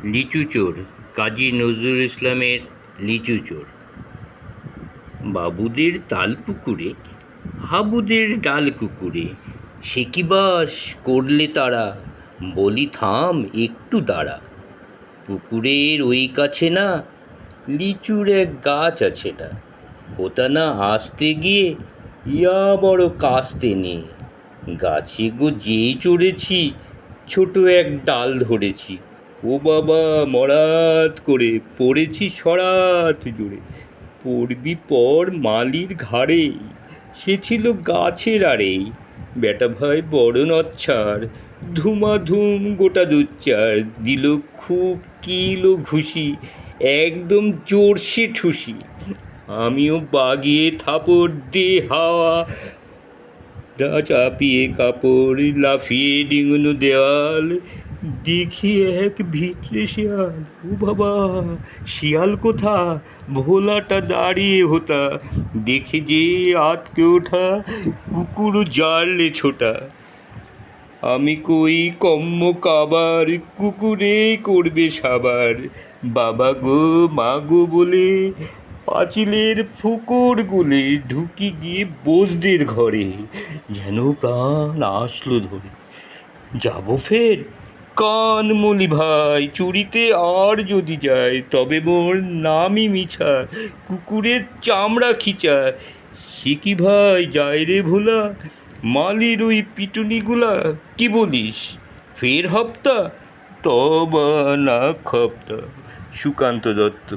লিচু চোর কাজী নজরুল ইসলামের লিচু চোর। বাবুদের তাল পুকুরে হাবুদের ডাল কুকুরে, সে কি বাস করলে তারা, বলি থাম একটু দাঁড়া। পুকুরের ওই কাছে না লিচুর এক গাছ আছে না, ওটা না আসতে গিয়ে ইয়া বড় কাস্তে নিয়ে। গাছে গো যেই চড়েছি ছোট এক ডাল ধরেছি, ও বাবা মরাত করে পড়েছি সরাত জুড়ে। পড়বি পর মালির ঘাড়ে, সে ছিল গাছের আড়েই। বেটা ভাই বড় নচ্ছার, ধুমাধুম গোটা দুচ্চার দিল, খুব কিল ঘুষি, একদম জোরসে ঠুসি। আমিও বাগিয়ে থাপড় দে হাওয়া, চাপিয়ে কাপড় লাফিয়ে ডিঙুনো দেওয়াল। দেখি এক ভিতরে শিয়াল, ও বাবা শিয়াল কোথা, ভোলাটা দাঁড়িয়ে হোতা। দেখে যে আতকে ওঠা, কুকুর জারলে ছোটা। আমি কই কম্ম কাবার, কুকুরে করবে সাবার। বাবা গো মা গো বলে পাঁচিলের ফোকর গুলে ঢুকি গিয়ে বোসদের ঘরে, যেন প্রাণ আসলো ধরে। যাবো ফের কানমলি ভাই, চুরিতে আর যদি যায় তবে মোর নামই মিছা, কুকুরের চামড়া খিচা। সে কি ভাই যায় রে ভোলা, মালির ওই পিটুনিগুলা, কি বলিস ফের হপ্তা, তবা না খপ্তা। সুকান্ত দত্ত।